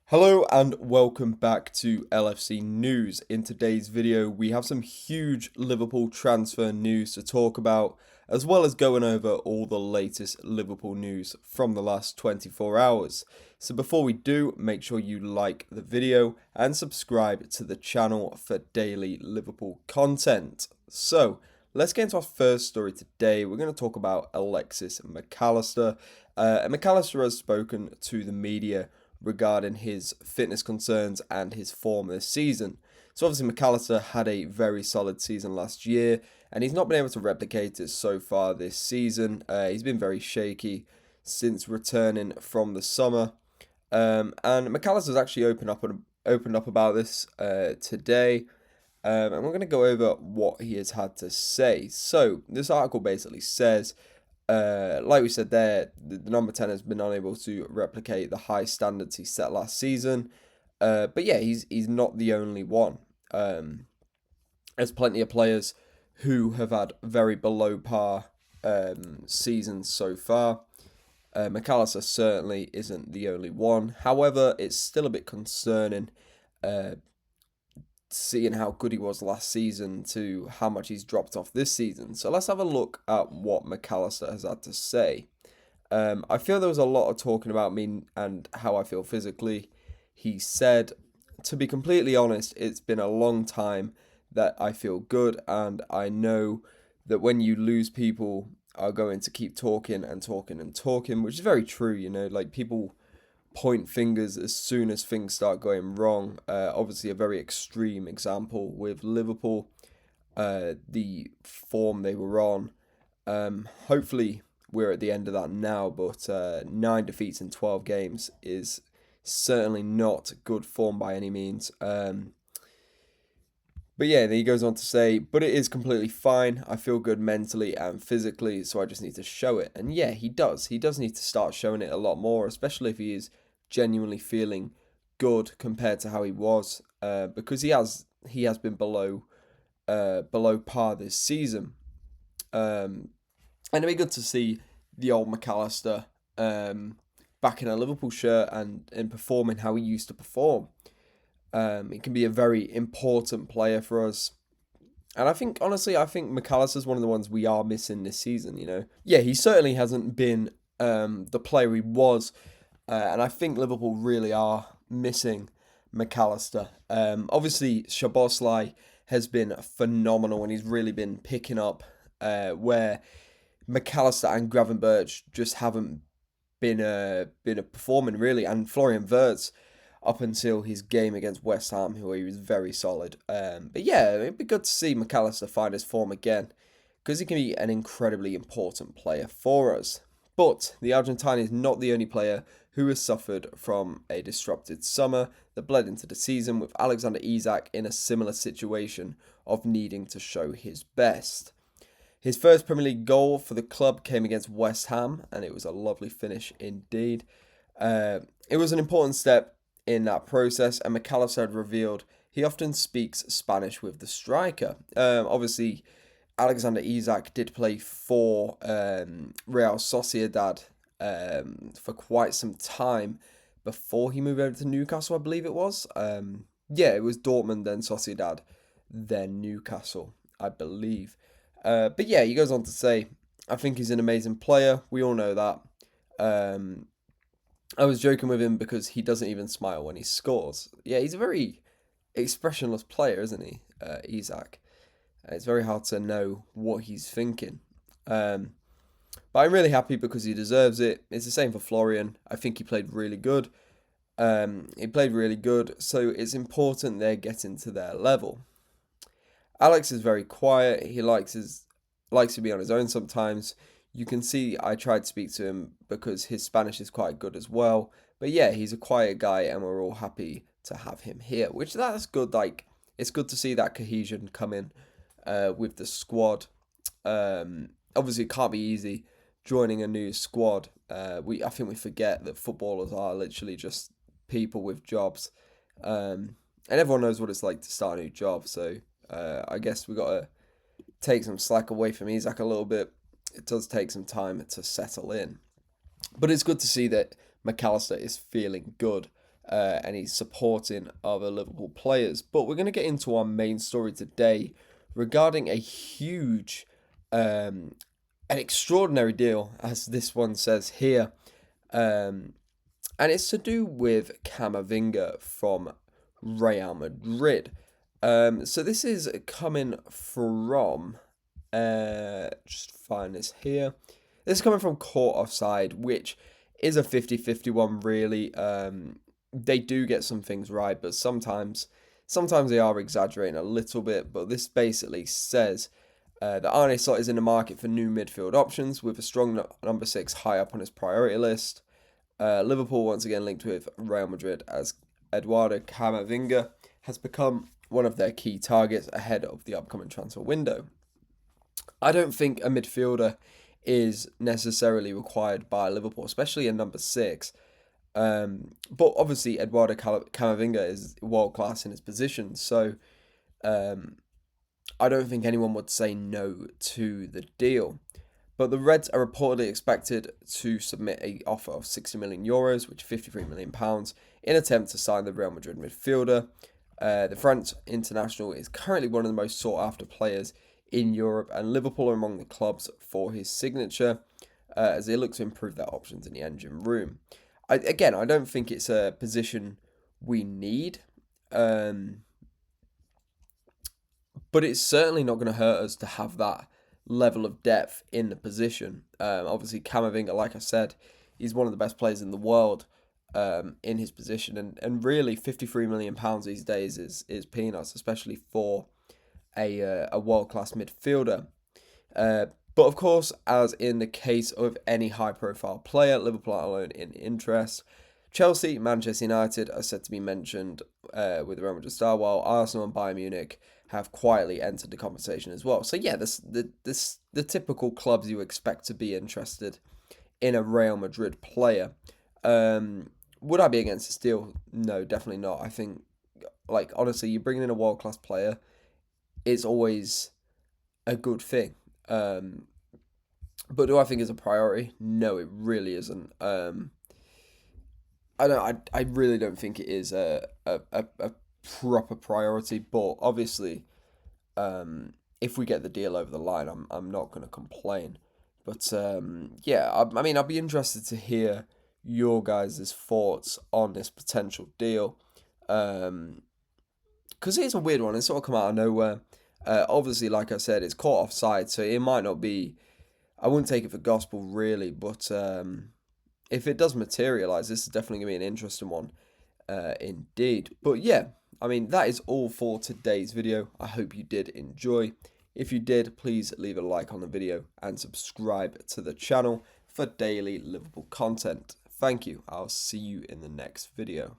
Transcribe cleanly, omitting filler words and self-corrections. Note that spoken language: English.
Hello and welcome back to LFC News. In today's video, we have some huge Liverpool transfer news to talk about, as well as going over all the latest Liverpool news from the last 24 hours. So before we do, make sure you like the video and subscribe to the channel for daily Liverpool content. So let's get into our first story today. We're going to talk about Alexis McAllister. McAllister has spoken to the media regarding his fitness concerns and his form this season. So obviously McAllister had a very solid season last year, and he's not been able to replicate it so far this season. He's been very shaky since returning from the summer. And McAllister's actually opened up about this today. And we're going to go over what he has had to say. So this article basically says, like we said there, the number 10 has been unable to replicate the high standards he set last season. But yeah, he's not the only one. There's plenty of players who have had very below par seasons so far. McAllister certainly isn't the only one. However, it's still a bit concerning seeing how good he was last season to how much he's dropped off this season. So let's have a look at what McAllister has had to say. I feel there was a lot of talking about me and how I feel physically. He said, to be completely honest, it's been a long time that I feel good, and I know that when you lose, people are going to keep talking and talking and talking, which is very true, like people point fingers as soon as things start going wrong. Obviously, a very extreme example with Liverpool, the form they were on. Hopefully, we're at the end of that now, but 9 defeats in 12 games is certainly not good form by any means. But yeah, then he goes on to say, but it is completely fine. I feel good mentally and physically, so I just need to show it. And yeah, he does. He does need to start showing it a lot more, especially if he is genuinely feeling good compared to how he was, because he has been below par this season. And it'd be good to see the old McAllister back in a Liverpool shirt and performing how he used to perform. He can be a very important player for us. And I think McAllister's one of the ones we are missing this season, Yeah, he certainly hasn't been the player he was. And I think Liverpool really are missing McAllister. Obviously, Szoboszlai has been phenomenal and he's really been picking up where McAllister and Gravenberch just haven't been performing really. And Florian Wirtz up until his game against West Ham, who he was very solid. But yeah, it'd be good to see McAllister find his form again, because he can be an incredibly important player for us. But the Argentine is not the only player who has suffered from a disrupted summer that bled into the season, with Alexander Isak in a similar situation of needing to show his best. His first Premier League goal for the club came against West Ham, and it was a lovely finish indeed. It was an important step in that process, and McAllister had revealed he often speaks Spanish with the striker. Obviously, Alexander Isak did play for Real Sociedad for quite some time before he moved over to Newcastle, I believe it was. Yeah, it was Dortmund, then Sociedad, then Newcastle, I believe. But yeah, he goes on to say, I think he's an amazing player. We all know that. I was joking with him because he doesn't even smile when he scores. Yeah, he's a very expressionless player, isn't he, Isak? It's very hard to know what he's thinking. But I'm really happy because he deserves it. It's the same for Florian. I think he played really good. So it's important they're getting to their level. Alex is very quiet. He likes to be on his own sometimes. You can see I tried to speak to him because his Spanish is quite good as well. But yeah, he's a quiet guy and we're all happy to have him here, which that's good. Like, it's good to see that cohesion come in with the squad. Obviously, it can't be easy joining a new squad. I think we forget that footballers are literally just people with jobs. And everyone knows what it's like to start a new job. So I guess we got to take some slack away from Isak a little bit. It does take some time to settle in. But it's good to see that McAllister is feeling good. any supporting other Liverpool players. But we're going to get into our main story today regarding a huge, an extraordinary deal, as this one says here. And it's to do with Camavinga from Real Madrid. So this is coming from, just find this here. This is coming from Court Offside, which is a 50-50 one, really. They do get some things right, but sometimes they are exaggerating a little bit. But this basically says that Arne Slot is in the market for new midfield options with a strong number 6 high up on his priority list. Liverpool once again linked with Real Madrid, as Eduardo Camavinga has become one of their key targets ahead of the upcoming transfer window. I don't think a midfielder is necessarily required by Liverpool, especially in number 6. But obviously Eduardo Camavinga is world class in his position, so I don't think anyone would say no to the deal. But the Reds are reportedly expected to submit an offer of €60 million, which is £53 million, in attempt to sign the Real Madrid midfielder. The French international is currently one of the most sought after players in Europe, and Liverpool are among the clubs for his signature, as they look to improve their options in the engine room. I don't think it's a position we need, but it's certainly not going to hurt us to have that level of depth in the position. Obviously, Camavinga, like I said, he's one of the best players in the world in his position, and really £53 million these days is peanuts, especially for a world-class midfielder. But of course, as in the case of any high-profile player, Liverpool are alone in interest. Chelsea, Manchester United are said to be mentioned with the Real Madrid star, while Arsenal and Bayern Munich have quietly entered the conversation as well. So yeah, the typical clubs you expect to be interested in a Real Madrid player. Would I be against this deal? No, definitely not. I think, honestly, you bring in a world-class player, it's always a good thing. But do I think it's a priority? No, it really isn't. I really don't think it is a proper priority. But obviously, if we get the deal over the line, I'm not going to complain. But yeah, I mean, I'd be interested to hear your guys' thoughts on this potential deal. Because it's a weird one. It's sort of come out of nowhere. Obviously, like I said, it's caught offside, so it might not be. I wouldn't take it for gospel, really, but if it does materialise, this is definitely going to be an interesting one, indeed. But yeah, I mean, that is all for today's video. I hope you did enjoy. If you did, please leave a like on the video and subscribe to the channel for daily Liverpool content. Thank you. I'll see you in the next video.